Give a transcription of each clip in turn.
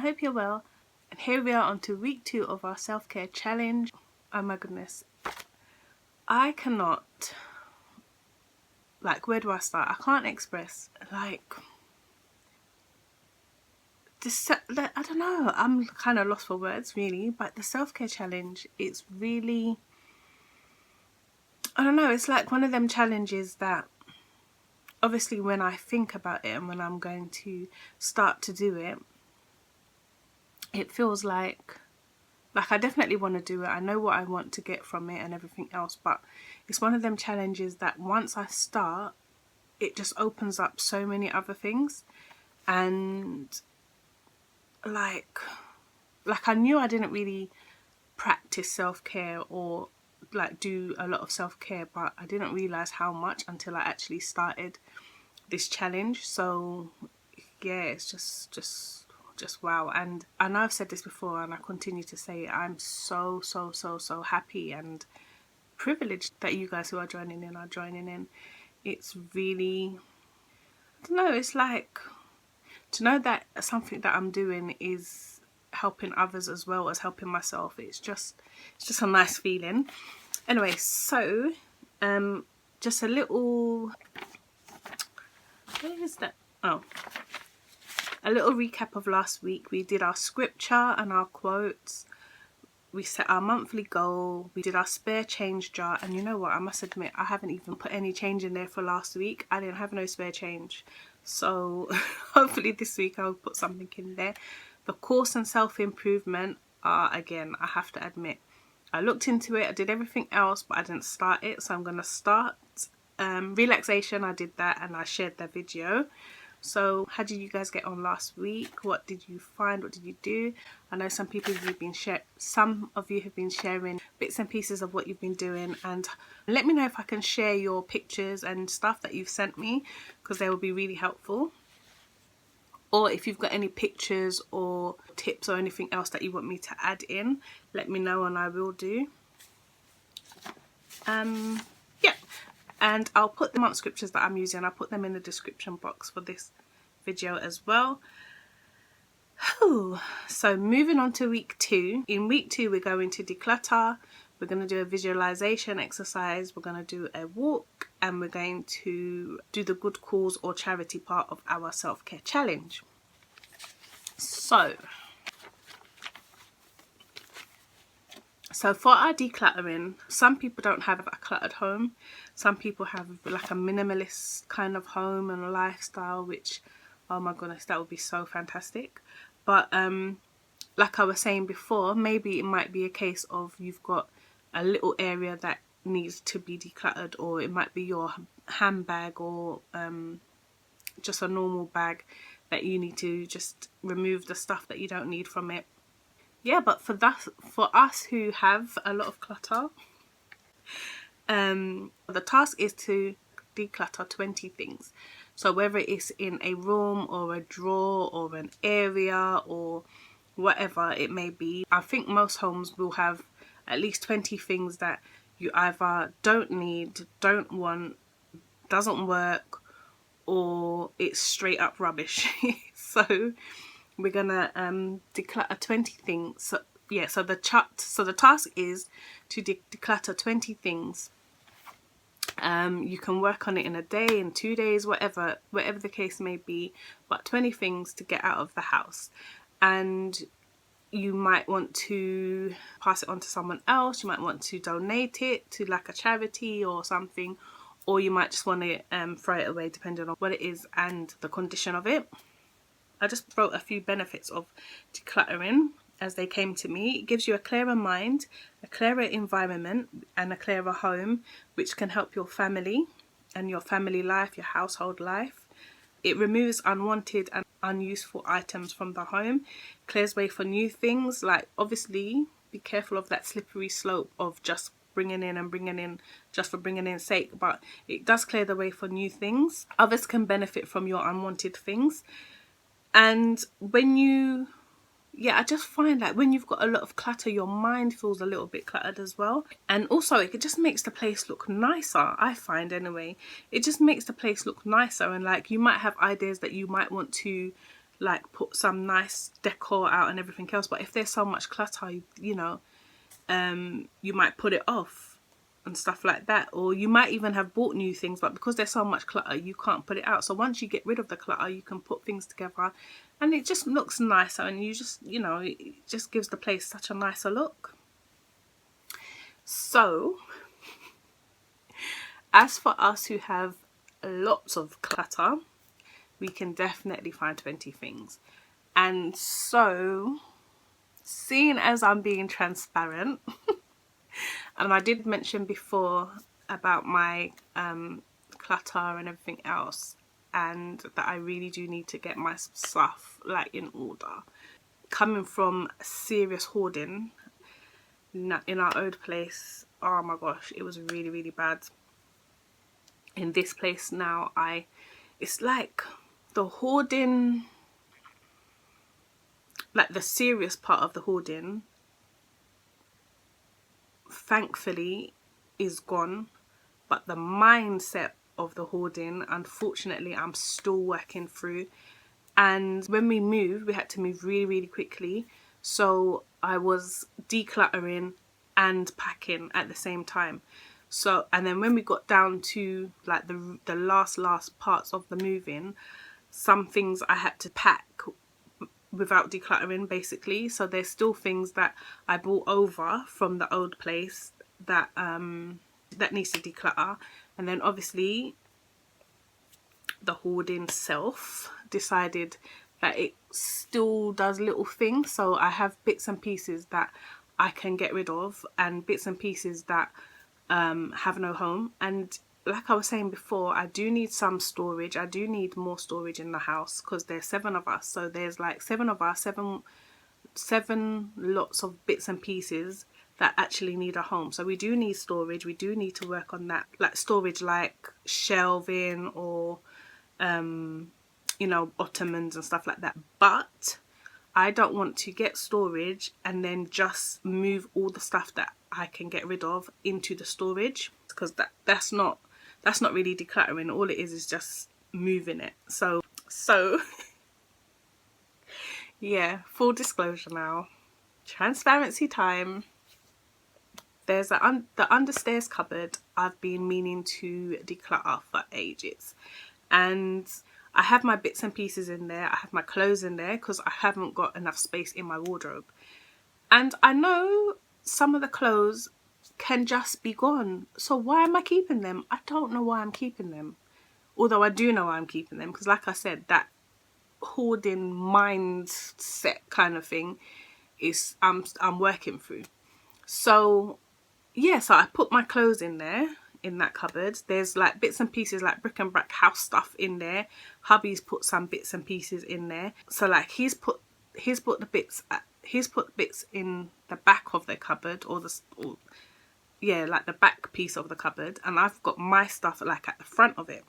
hope you're well. And here we are on to week 2 of our self-care challenge. Oh my goodness. I cannot, like, where do I start? I can't express, like, this, I don't know, I'm kind of lost for words really, but the self-care challenge, it's really, I don't know, it's like one of them challenges that obviously when I think about it and when I'm going to start to do it, it feels like I definitely want to do it. I know what I want to get from it and everything else, but it's one of them challenges that once I start, it just opens up so many other things. And like I knew I didn't really practice self-care or like do a lot of self-care, but I didn't realize how much until I actually started this challenge. So yeah, it's just wow. And I know I've said this before and I continue to say it, I'm so happy and privileged that you guys who are joining in. It's really, I don't know, it's like to know that something that I'm doing is helping others as well as helping myself. It's just a nice feeling. Anyway, so just a little, where is that? Oh, a little recap of last week. We did our scripture and our quotes. We set our monthly goal. We did our spare change jar. And you know what? I must admit, I haven't even put any change in there for last week. I didn't have no spare change. So hopefully this week I'll put something in there. The course and self-improvement are, again, I have to admit, I looked into it. I did everything else, but I didn't start it. So I'm going to start. Relaxation, I did that and I shared that video. So how did you guys get on last week? What did you find? What did you do? I know some of you have been sharing bits and pieces of what you've been doing, and let me know if I can share your pictures and stuff that you've sent me, because they will be really helpful. Or if you've got any pictures or tips or anything else that you want me to add in, let me know and I will do. Yeah. And I'll put the month scriptures that I'm using, I'll put them in the description box for this video as well. So moving on to week 2. In week 2 we're going to declutter, we're going to do a visualization exercise, we're going to do a walk, and we're going to do the good cause or charity part of our self-care challenge. So for our decluttering, some people don't have a cluttered home. Some people have like a minimalist kind of home and a lifestyle, which, oh my goodness, that would be so fantastic. But like I was saying before, maybe it might be a case of you've got a little area that needs to be decluttered, or it might be your handbag or just a normal bag that you need to just remove the stuff that you don't need from it. Yeah, but for us who have a lot of clutter, the task is to declutter 20 things. So whether it's in a room or a drawer or an area or whatever it may be, I think most homes will have at least 20 things that you either don't need, don't want, doesn't work, or it's straight up rubbish. So we're gonna declutter 20 things. So yeah, so the task is to declutter 20 things. You can work on it in a day, in 2 days, whatever the case may be, but 20 things to get out of the house. And you might want to pass it on to someone else, you might want to donate it to like a charity or something, or you might just want to throw it away, depending on what it is and the condition of it. I just wrote a few benefits of decluttering as they came to me. It gives you a clearer mind, a clearer environment, and a clearer home, which can help your family and your family life, your household life. It removes unwanted and unuseful items from the home, clears way for new things. Like, obviously be careful of that slippery slope of just bringing in just for bringing in sake, but it does clear the way for new things. Others can benefit from your unwanted things. And I just find like when you've got a lot of clutter, your mind feels a little bit cluttered as well. And also it just makes the place look nicer, I find anyway. It just makes the place look nicer, and like you might have ideas that you might want to like put some nice decor out and everything else. But if there's so much clutter, you know, you might put it off and stuff like that, or you might even have bought new things, but because there's so much clutter, you can't put it out. So once you get rid of the clutter, you can put things together and it just looks nicer, and you just, you know, it just gives the place such a nicer look. So as for us who have lots of clutter, we can definitely find 20 things. And so, seeing as I'm being transparent, and I did mention before about my clutter and everything else, and that I really do need to get my stuff like in order. Coming from serious hoarding in our old place, oh my gosh, it was really, really bad. In this place now, it's like the hoarding, like the serious part of the hoarding, thankfully is gone, but the mindset of the hoarding, unfortunately, I'm still working through. And when we moved, we had to move really, really quickly, so I was decluttering and packing at the same time. So, and then when we got down to like the last parts of the moving, some things I had to pack without decluttering, basically. So there's still things that I brought over from the old place that that needs to declutter. And then obviously the hoarding self decided that it still does little things, so I have bits and pieces that I can get rid of and bits and pieces that have no home. And like I was saying before, I do need some storage. I do need more storage in the house because there's 7 of us, so there's like 7 of us, seven lots of bits and pieces that actually need a home. So we do need storage. We do need to work on that, like storage, like shelving or you know, ottomans and stuff like that. But I don't want to get storage and then just move all the stuff that I can get rid of into the storage, because that's not really decluttering. All it is just moving it. So yeah, full disclosure now, transparency time. There's the understairs cupboard I've been meaning to declutter for ages, and I have my bits and pieces in there. I have my clothes in there because I haven't got enough space in my wardrobe. And I know some of the clothes can just be gone. So why am I keeping them? I don't know why I'm keeping them. Although I do know why I'm keeping them, because like I said, that hoarding mindset kind of thing is I'm working through. So yeah, so I put my clothes in there, in that cupboard. There's like bits and pieces, like bric-a-brac house stuff in there. Hubby's put some bits and pieces in there. So like he's put the bits in the back of the cupboard, or like the back piece of the cupboard, and I've got my stuff like at the front of it.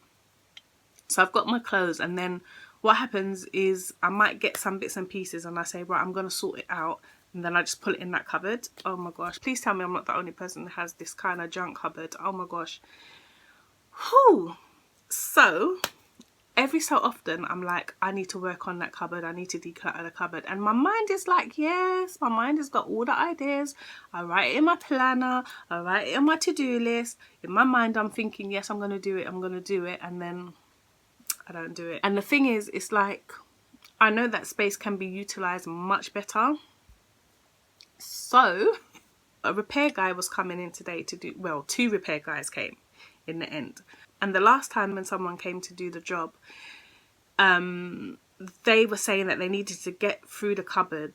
So I've got my clothes, and then what happens is I might get some bits and pieces and I say, right, I'm going to sort it out. And then I just put it in that cupboard. Oh my gosh. Please tell me I'm not the only person that has this kind of junk cupboard. Oh my gosh. Whew. So every so often I'm like, I need to work on that cupboard. I need to declutter the cupboard. And my mind is like, yes, my mind has got all the ideas. I write it in my planner. I write it in my to-do list. In my mind, I'm thinking, yes, I'm going to do it. I'm going to do it. And then I don't do it. And the thing is, it's like, I know that space can be utilized much better. So a repair guy was coming in today to do, well, 2 repair guys came in the end. And the last time when someone came to do the job, they were saying that they needed to get through the cupboard.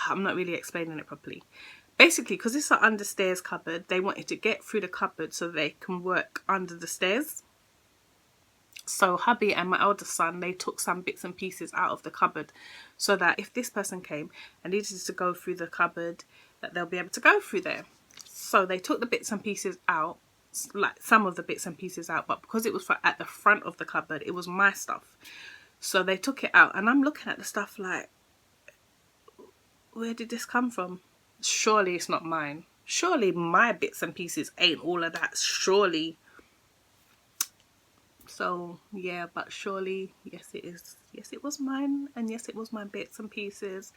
I'm not really explaining it properly. Basically, because it's an understairs cupboard, they wanted to get through the cupboard so they can work under the stairs. So hubby and my eldest son, they took some bits and pieces out of the cupboard so that if this person came and needed to go through the cupboard, that they'll be able to go through there. So they took the bits and pieces out, like some of the bits and pieces out, but because it was at the front of the cupboard, it was my stuff. So they took it out, and I'm looking at the stuff like, where did this come from? Surely it's not mine. Surely my bits and pieces ain't all of that. Surely So yeah, but surely, yes it is. Yes, it was mine, and yes, it was my bits and pieces.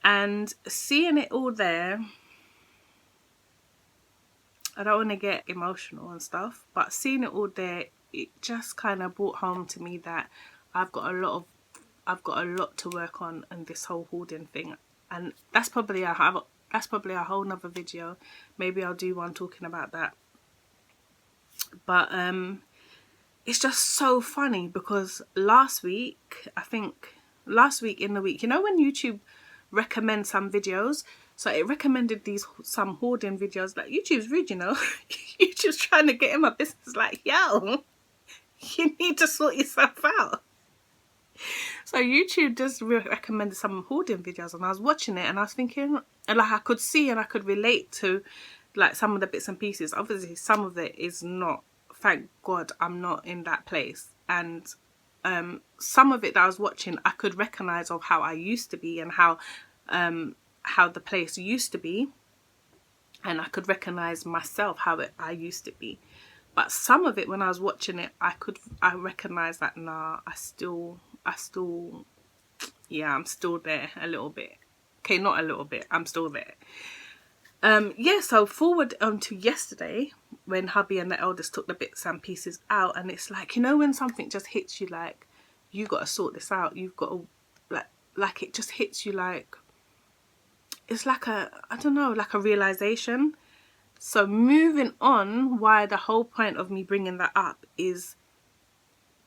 And seeing it all there, I don't want to get emotional and stuff, but seeing it all there, it just kind of brought home to me that I've got a lot to work on in this whole hoarding thing. And that's probably a whole nother video. Maybe I'll do one talking about that. But it's just so funny because last week in the week, you know when YouTube recommends some videos, so it recommended some hoarding videos. Like, YouTube's rude, you know. YouTube's trying to get in my business, like, yo, you need to sort yourself out. So YouTube just recommended some hoarding videos, and I was watching it and I was thinking, and like I could see and I could relate to like some of the bits and pieces. Obviously some of it is not, thank God I'm not in that place, and some of it that I was watching I could recognize of how I used to be and how the place used to be, and I could recognize myself I used to be. But some of it, when I was watching it, I recognized that nah, I'm still there a little bit. Okay, not a little bit, I'm still there. Yeah, so forward to yesterday when hubby and the eldest took the bits and pieces out, and it's like, you know, when something just hits you, like, you got to sort this out, you've got to, like it just hits you, like, it's like I don't know, like a realization. So moving on, why the whole point of me bringing that up is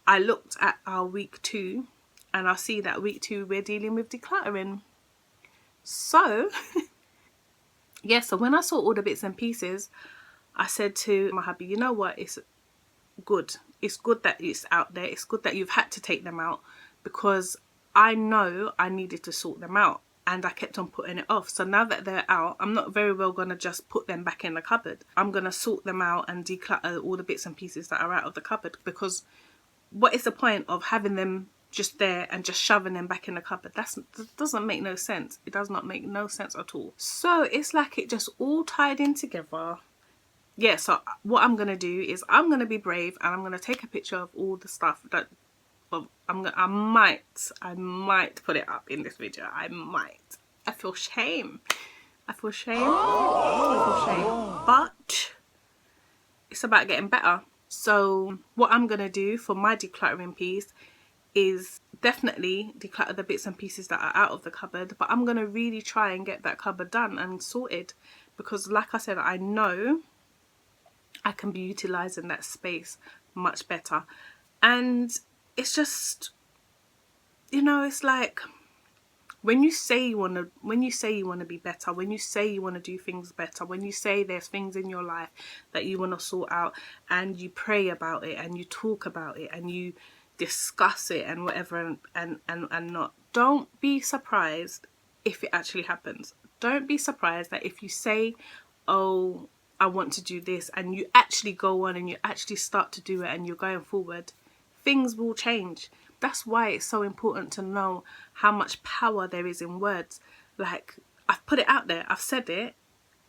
I looked at our week 2 and I see that week 2 we're dealing with decluttering. So yeah, so when I saw all the bits and pieces, I said to my hubby, you know what, it's good that it's out there, it's good that you've had to take them out, because I know I needed to sort them out and I kept on putting it off. So now that they're out, I'm not very well going to just put them back in the cupboard. I'm going to sort them out and declutter all the bits and pieces that are out of the cupboard, because what is the point of having them just there and just shoving them back in the cupboard? That doesn't make no sense. It does not make no sense at all. So it's like it just all tied in together. Yeah, so what I'm going to do is I'm going to be brave and I'm going to take a picture of all the stuff that I might put it up in this video. I feel shame. But it's about getting better. So what I'm going to do for my decluttering piece is definitely declutter the bits and pieces that are out of the cupboard, but I'm going to really try and get that cupboard done and sorted, because like I said, I know I can be utilizing that space much better. And it's just, you know, it's like when you say you want to be better, when you say you want to do things better, when you say there's things in your life that you want to sort out, and you pray about it and you talk about it and you discuss it and whatever, and not, don't be surprised if it actually happens. Don't be surprised that if you say, oh, I want to do this, and you actually go on and you actually start to do it and you're going forward, things will change. That's why it's so important to know how much power there is in words. Like, I've put it out there, I've said it,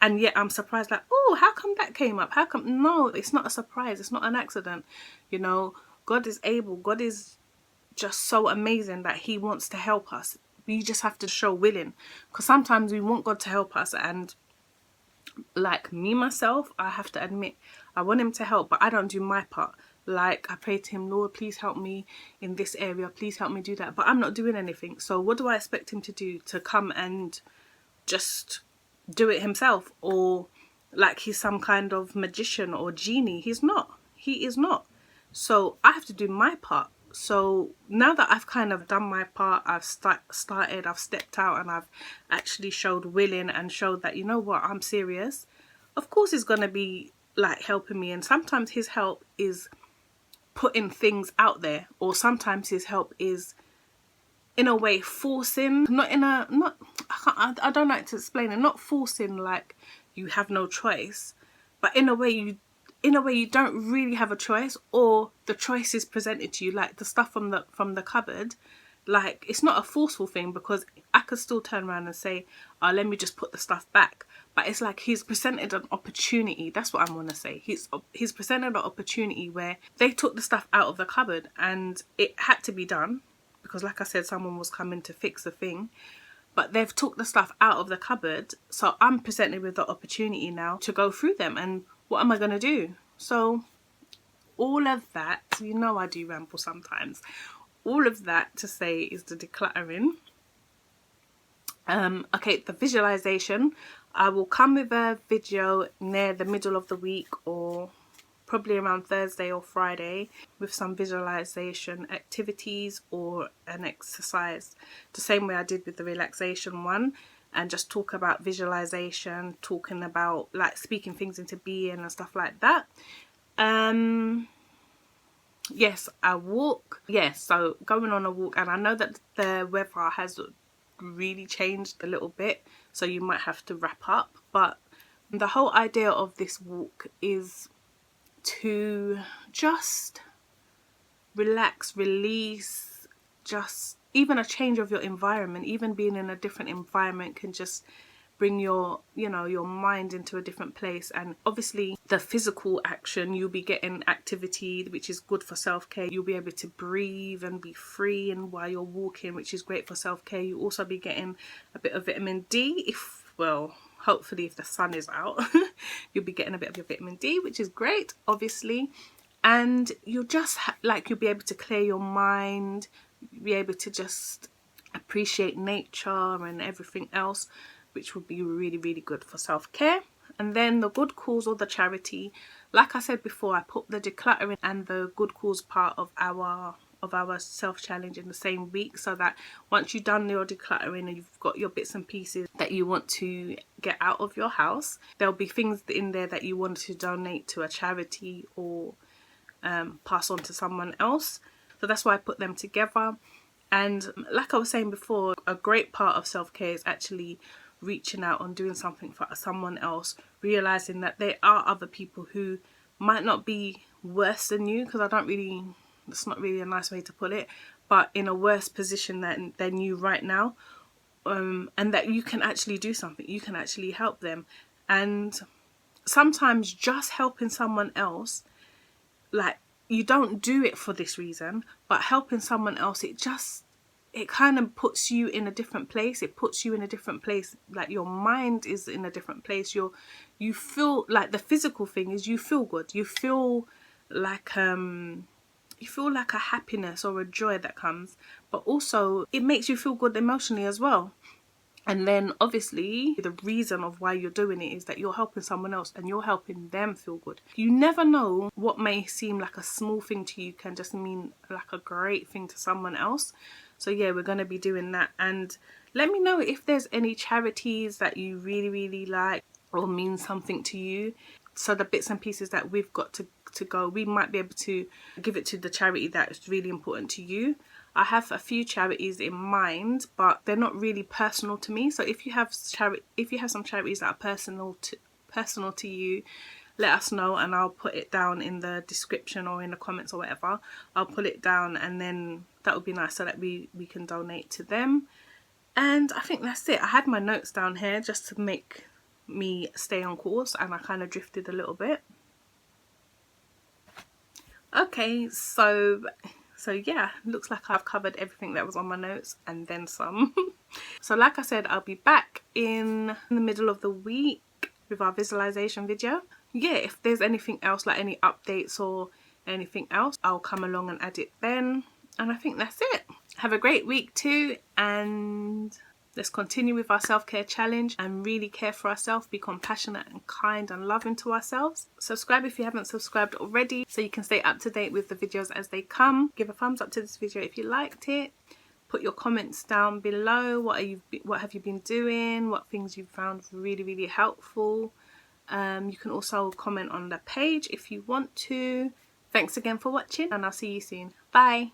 and yet I'm surprised, like, oh, how come that came up? How come? No, it's not a surprise. It's not an accident. You know, God is able. God is just so amazing that he wants to help us. We just have to show willing, because sometimes we want God to help us, and like me, myself, I have to admit, I want him to help, but I don't do my part. Like, I pray to him, Lord, please help me in this area, please help me do that, but I'm not doing anything. So what do I expect him to do? To come and just do it himself, or like he's some kind of magician or genie? He's not. He is not. So I have to do my part. So now that I've kind of done my part, I've started, I've stepped out, and I've actually showed willing and showed that, you know what, I'm serious. Of course he's going to be like helping me, and sometimes his help is putting things out there, or sometimes his help is in a way forcing, I don't like to explain it, not forcing like you have no choice, but in a way you don't really have a choice, or the choice is presented to you, like the stuff from the cupboard. Like, it's not a forceful thing, because I could still turn around and say, oh, let me just put the stuff back, but it's like he's presented an opportunity. That's what I want to say. He's presented an opportunity where they took the stuff out of the cupboard and it had to be done because, like I said, someone was coming to fix the thing. But they've took the stuff out of the cupboard, so I'm presented with the opportunity now to go through them. And what am I going to do? So all of that, you know I do ramble sometimes. All of that to say is the decluttering. Okay, the visualization. I will come with a video near the middle of the week or probably around Thursday or Friday with some visualization activities or an exercise, the same way I did with the relaxation one, and just talk about visualization, talking about like speaking things into being and stuff like that. Yes, I walk. Yes, so going on a walk, and I know that the weather has really changed a little bit, so you might have to wrap up, but the whole idea of this walk is to just relax, release, just even a change of your environment. Even being in a different environment can just bring your, you know, your mind into a different place. And obviously the physical action, you'll be getting activity, which is good for self-care. You'll be able to breathe and be free and while you're walking, which is great for self-care. You'll also be getting a bit of vitamin D, if, well, hopefully if the sun is out, you'll be getting a bit of your vitamin D, which is great, obviously. And you'll just like, you'll be able to clear your mind, be able to just appreciate nature and everything else, which would be really, really good for self-care. And then the good cause or the charity, like I said before, I put the decluttering and the good cause part of our self-challenge in the same week, so that once you've done your decluttering and you've got your bits and pieces that you want to get out of your house, there'll be things in there that you want to donate to a charity or pass on to someone else. So that's why I put them together. And like I was saying before, a great part of self-care is actually reaching out and doing something for someone else, realizing that there are other people who might not be worse than you, because it's not really a nice way to put it, but in a worse position than you right now, and that you can actually do something, you can actually help them. And sometimes just helping someone else, like, you don't do it for this reason, but helping someone else, it kind of puts you in a different place. It puts you in a different place. Like, your mind is in a different place. You feel like, the physical thing is you feel good. You feel like a happiness or a joy that comes, but also it makes you feel good emotionally as well. And then obviously the reason of why you're doing it is that you're helping someone else and you're helping them feel good. You never know, what may seem like a small thing to you can just mean like a great thing to someone else. So yeah, we're going to be doing that. And let me know if there's any charities that you really, really like or mean something to you. So the bits and pieces that we've got to go, we might be able to give it to the charity that is really important to you. I have a few charities in mind, but they're not really personal to me. So if you have some charities that are personal to you, let us know and I'll put it down in the description or in the comments or whatever. I'll put it down, and then that would be nice so that we can donate to them. And I think that's it. I had my notes down here just to make me stay on course, and I kind of drifted a little bit. Okay, so yeah, looks like I've covered everything that was on my notes and then some. So like I said, I'll be back in the middle of the week with our visualization video. Yeah, if there's anything else, like any updates or anything else, I'll come along and add it then. And I think that's it. Have a great week too, and let's continue with our self-care challenge and really care for ourselves, be compassionate and kind and loving to ourselves. Subscribe if you haven't subscribed already so you can stay up to date with the videos as they come. Give a thumbs up to this video if you liked it. Put your comments down below. What have you been doing? What things you found really, really helpful? You can also comment on the page if you want to. Thanks again for watching, and I'll see you soon. Bye.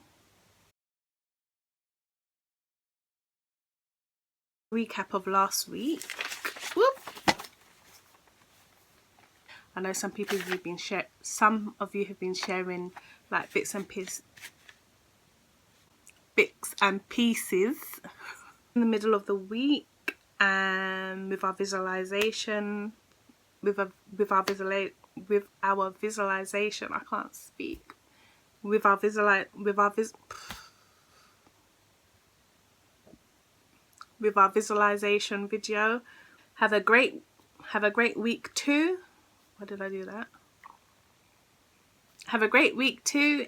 Recap of last week. Whoop. I know some of you have been sharing like bits and pieces in the middle of the week. and with our visualization, with our visualization, I can't speak. With our visualization video. Have a great week too. Why did I do that? Have a great week too.